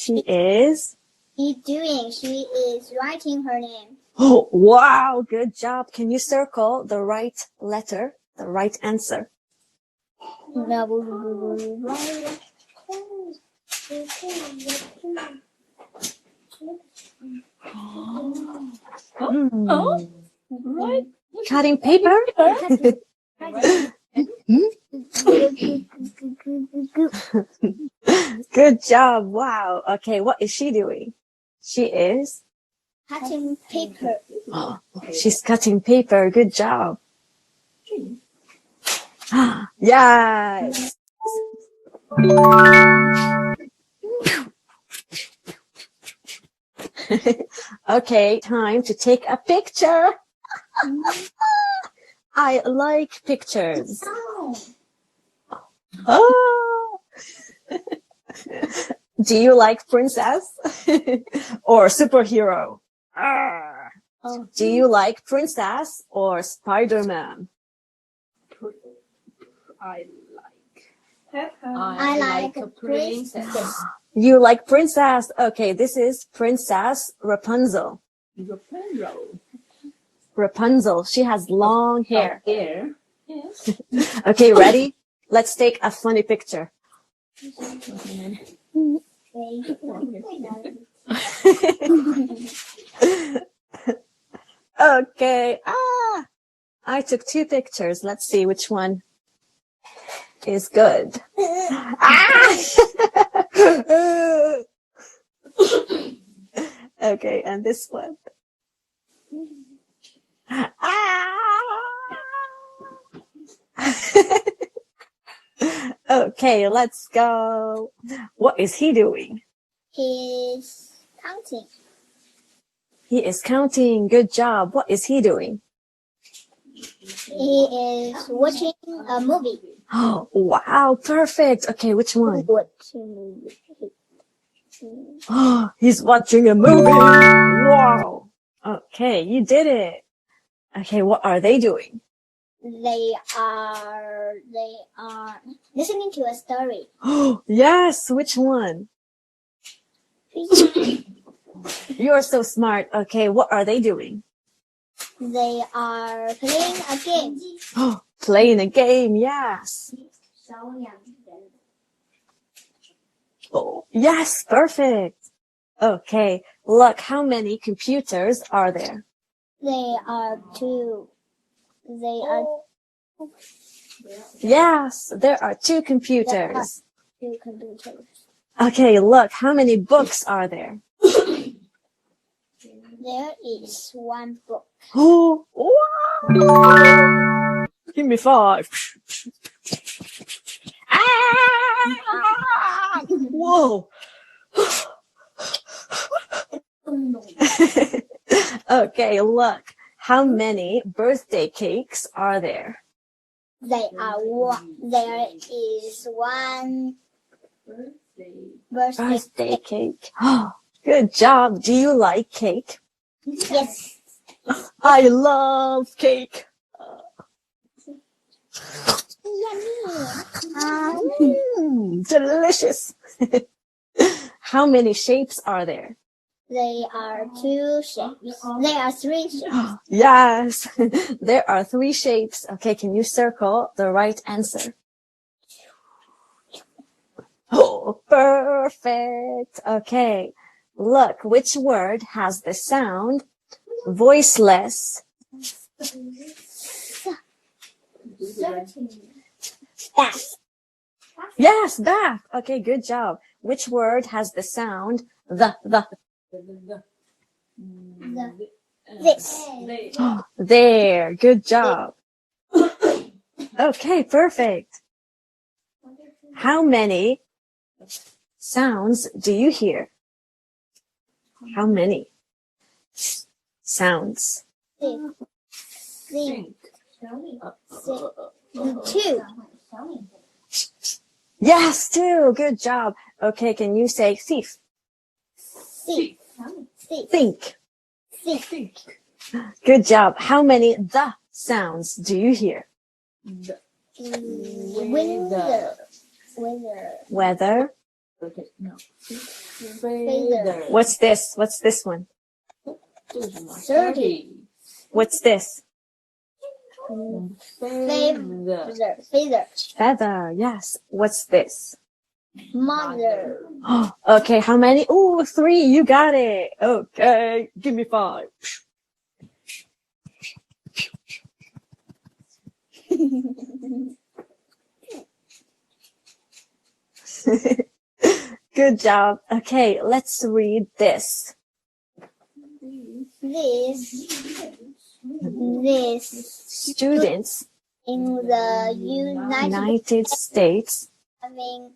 She is doing? She is writing her name. Oh, wow, good job. Can you circle the right letter, the right answer? Right. Cutting paper? Good job. Wow. Okay, what is she doing? She is Cutting paper. She's cutting paper. Good job. Yes. Okay, time to take a picture. I like pictures. Oh. Do you like princess or superhero? Do you like princess or Spider-Man? I like a princess. You like princess? Okay, this is Princess Rapunzel. Rapunzel. She has long hair. Yes. Okay, ready? Let's take a funny picture. Okay. I took 2 pictures. Let's see which one is good. Okay, and this one. Okay, let's go. What is he doing? He's counting. He is counting. Good job. What is he doing? He is watching a movie. Oh, wow, perfect. Okay, which one? Oh, he's watching a movie. Wow. Okay, you did it. Okay, what are they doing? They are listening to a story. Oh, yes, which one? You're so smart. Okay, what are they doing? They are playing a game. Oh, playing a game, yes. Oh, yes, perfect. Okay, look, how many computers are there? They are 2. They are Yes, there are 2 computers. 2 computers. Okay, look, how many books are there? There is 1 book. Oh, wow. Give me 5. Whoa. Okay, look, how many birthday cakes are there? There is 1 Birthday cake. Good job. Do you like cake? Yes. I love cake. Delicious. How many shapes are there? There are 2 shapes. There are 3 shapes. Yes, there are 3 shapes. Okay, can you circle the right answer? Oh, perfect. Okay, look, which word has the sound voiceless? Bath. Yes, bath. Okay, good job. Which word has the sound the? This. There, good job. Okay, perfect. How many sounds do you hear? How many sounds? Think. 2. Yes, 2. Good job. Okay, can you say thief? Think. Think. Think. Good job. How many the sounds do you hear? Window. Weather, Okay, no. Feather. What's this? What's this one? 这个什么 30. What's this? Feather. Feather. Feather. Yes. What's this? Mother. Okay, how many? Ooh, 3. You got it. Okay, give me 5. Good job. Okay, let's read this. This Students in the United States. having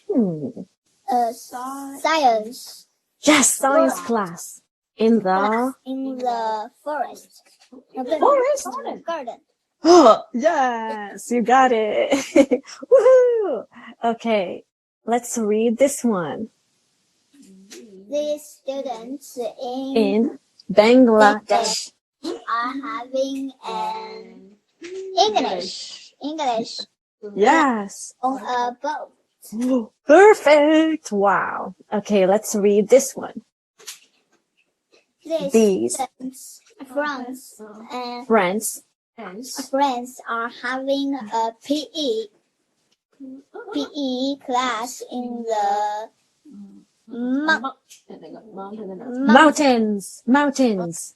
Hmm. science Yes, science class in the in the forest. forest. Garden. Oh, yes, you got it. Woohoo! Okay, let's read this one. These students In Bangladesh. are having an English Yes. on a boat. Perfect. Wow. Okay, let's read this one. These These students, friends friends are having a PE class in the mountains. Mountains.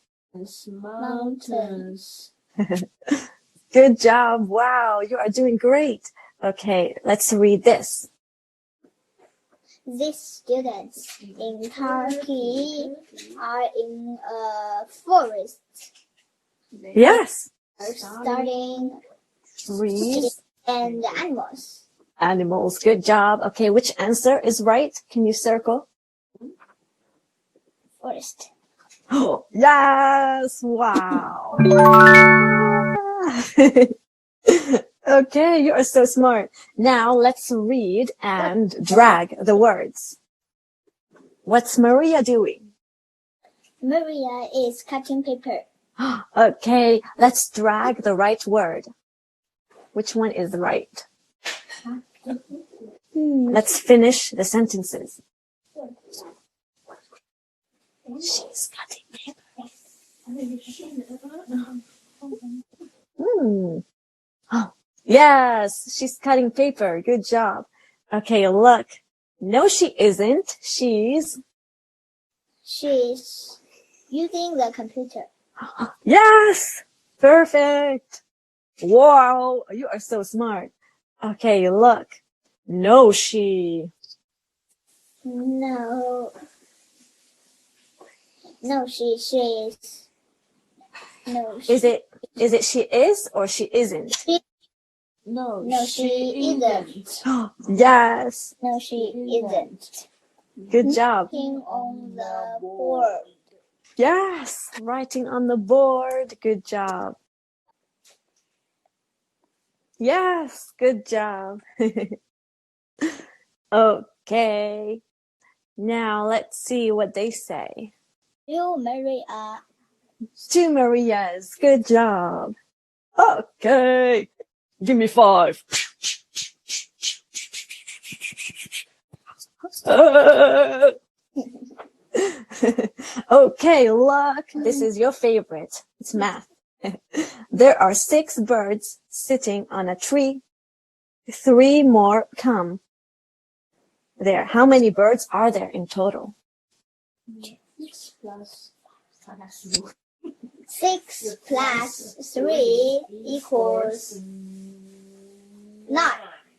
Good job. Wow, you are doing great. Okay, let's read this. These students in Turkey are in a forest Yes. studying Trees, and animals. animals. Good job. Okay, which answer is right? Can you circle? Forest. Oh, yes. Wow. Okay, you are so smart. Now let's read and drag the words. What's Maria doing? Maria is cutting paper. Okay, let's drag the right word. Which one is right? Let's finish the sentences. She's cutting paper. Oh, yes, she's cutting paper. Good job. Okay, look. No, she isn't. She's using the computer. yes, perfect. Wow, you are so smart. Okay, look. No, she No, she's. No, is it she is or she isn't? No, she isn't. Yes, No, she isn't. good job. Writing on the board. Yes, writing on the board. Good job. Yes, good job. Okay, now let's see what they say. You, Maria. 2 Marias. Good job. Okay, give me 5. Okay, look, this is your favorite. It's math. There are 6 birds sitting on a tree. 3 more come. There. How many birds are there in total? 6 plus 3 equals 9.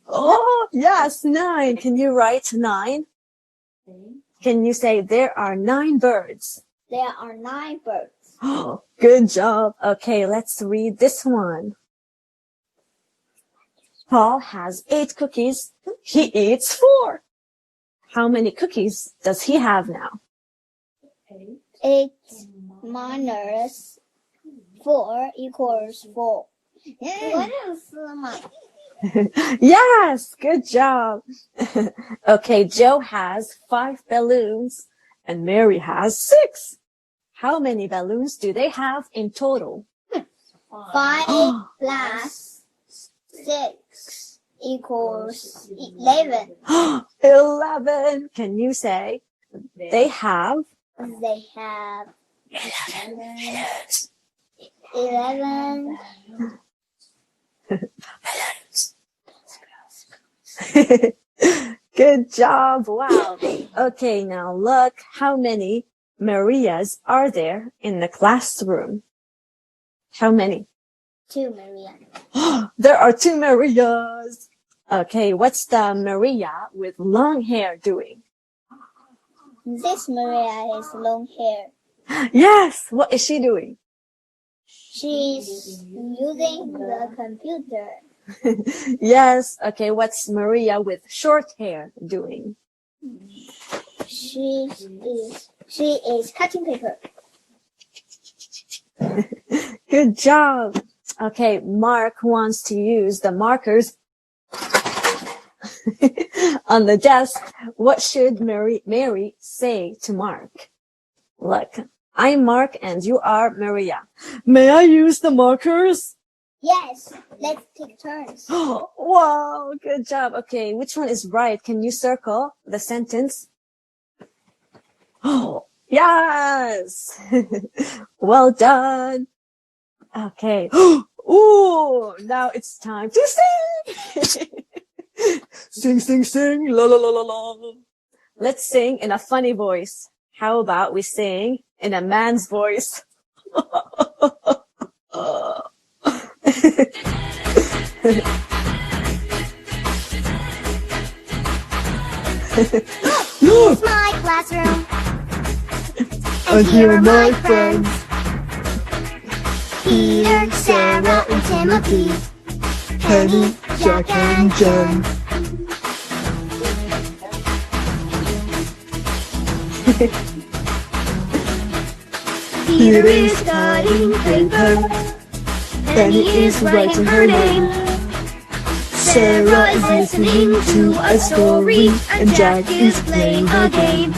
Oh, yes, 9. Can you write 9? Can you say there are 9 birds? There are 9 birds. Oh, good job. Okay, let's read this one. Paul has 8 cookies. He eats 4. How many cookies does he have now? 8 minus 4 equals 4. Yes, good job. Okay, Joe has 5 balloons and Mary has 6. How many balloons do they have in total? 5 plus 6 equals 11. 11. Can you say they have? They have 11. Good job. Wow. Okay, now look how many Marias are there in the classroom. How many? 2 Maria. There are 2 Marias. Okay, what's the Maria with long hair doing? This Maria has long hair. Yes, what is she doing? She's using the computer. Yes, okay, what's Maria with short hair doing? She is cutting paper. Good job. Okay, Mark wants to use the markers on the desk. What should Mary say to Mark? Look, I'm Mark and you are Maria. May I use the markers? Yes, let's take turns. Wow, good job. Okay, which one is right? Can you circle the sentence? Oh, yes. Well done. Okay. Ooh, now it's time to sing. Sing, sing, sing. La, la, la, la, la. Let's sing in a funny voice. How about we sing in a man's voice? Here's my classroom. And here are my friends. Peter, Sarah, and Timothy. Penny, Jack, and Jen. Peter is cutting paper. Penny is writing her name. Sarah is listening to a story, and Jack is playing a game.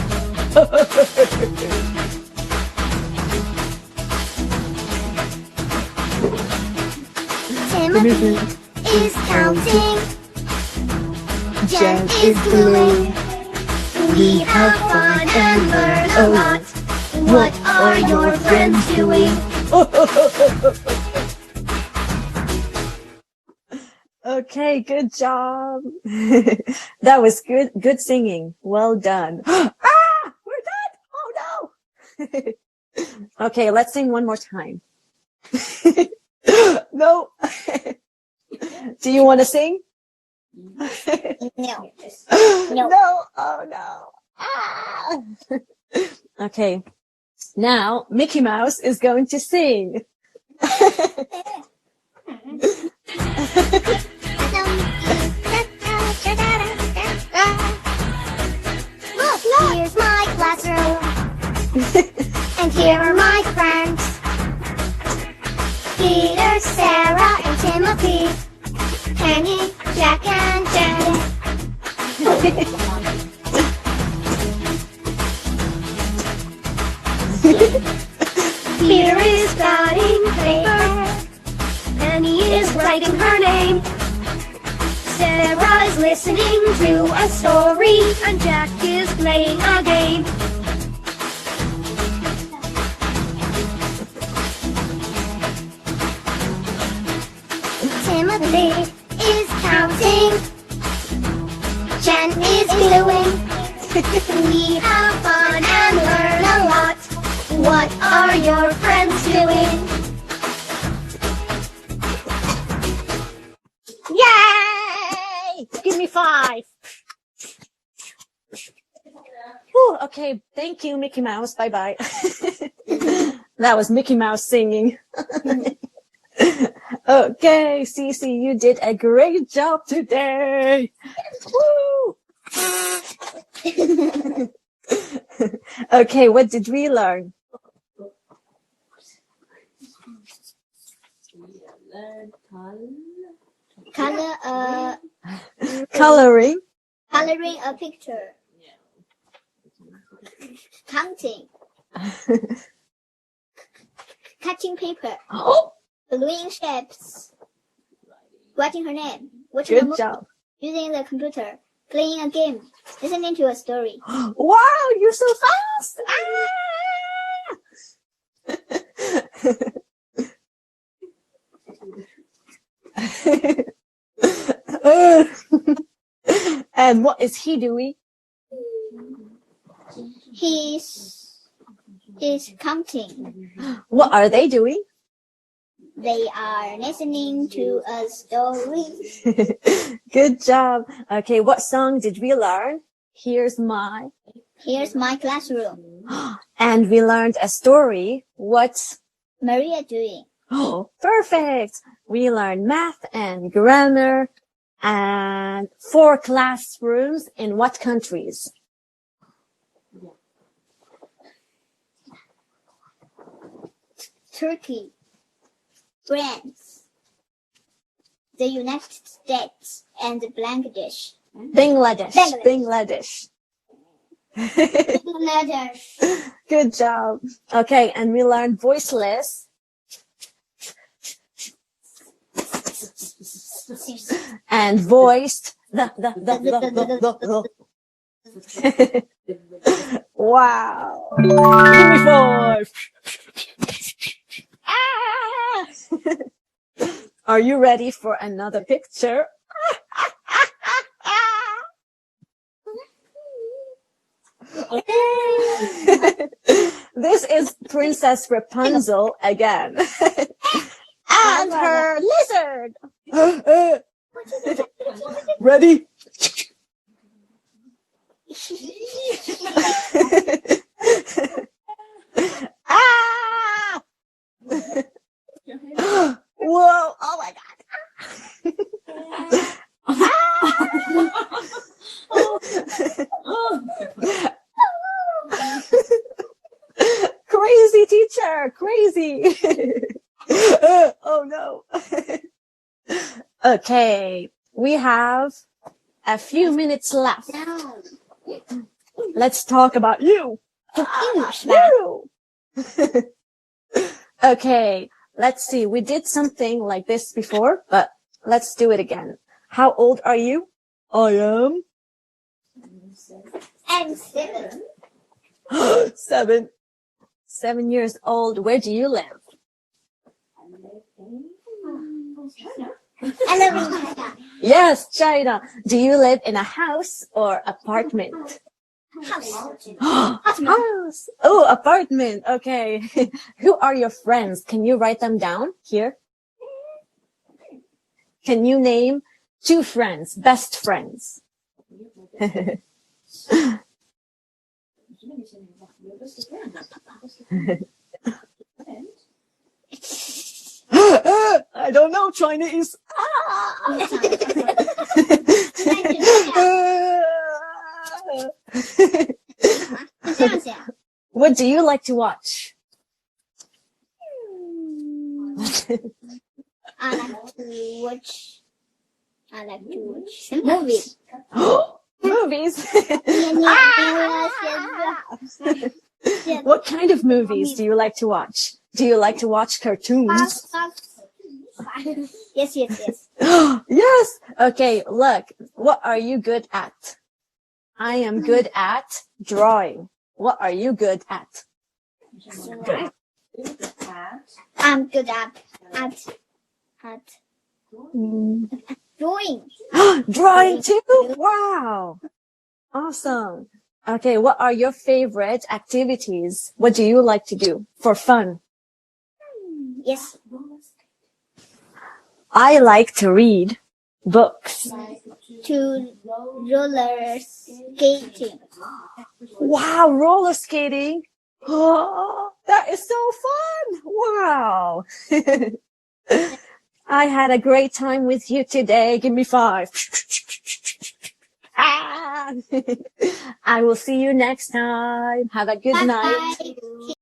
Timothy is counting. Jen is gluing. We have fun and learn a lot. What are your friends doing? Okay, good job. That was good singing. Well done. Ah, we're done. Oh no. Okay, let's sing one more time. No. Do you want to sing? No. No. No. Oh no. Ah. Okay. Now Mickey Mouse is going to sing. Look, here's my classroom. And here are my friends. Peter, Sarah, and Timothy. Penny, Jack, and Jen. Peter is cutting paper. Penny is writing her name. Sarah is listening to a story, and Jack is playing a game. Timothy is counting. Jen is gluing. We have fun and learn a lot. What are your friends doing? Yay! Give me 5. Whew, okay, thank you, Mickey Mouse. Bye-bye. That was Mickey Mouse singing. Okay, Cece, you did a great job today. Woo! Okay, what did we learn? Coloring. Coloring a picture. Counting. Cutting paper. Oh, Gluing shapes. Writing her name. Watching a good movie. job. using the computer, playing a game, listening to a story. Wow, you're so fast! Ah! And what is he doing? He's counting. What are they doing? They are listening to a story. Good job. Okay, what song did we learn? Here's my. Here's my classroom. And we learned a story. What's Maria doing? Oh, perfect. We learned math and grammar and 4 classrooms in what countries? Turkey, France, the United States, and Bangladesh. Bangladesh. Bangladesh. Bangladesh. Good job. Okay, and we learned voiceless and voiced. Wow. Give me 5. Ah! Are you ready for another picture? This is Princess Rapunzel again. And her lizard. Ready? Ah! Whoa! Oh my God! Crazy teacher, crazy. Oh no. Okay, we have a few minutes left. Let's talk about you. English, You. Okay, let's see. We did something like this before, but let's do it again. How old are you? I am I'm 7. 7. 7 years old. Where do you live? I live in China. Yes, China. Do you live in a house or apartment? House. House. Oh, apartment. Okay. Who are your friends? Can you write them down here? Can you name 2 friends, best friends? I don't know Chinese. What do you like to watch? I like to watch movies. Movies. What kind of movies do you like to watch? Do you like to watch cartoons? Yes. Yes. Okay, look. What are you good at? I am good at drawing. What are you good at? I'm good at drawing. Drawing too? Wow. Awesome. Okay, what are your favorite activities? What do you like to do for fun? Yes. I like to read books. To roller skating. Wow, roller skating. Oh, that is so fun. Wow. I had a great time with you today. Give me 5. I will see you next time. Have a good night. Bye.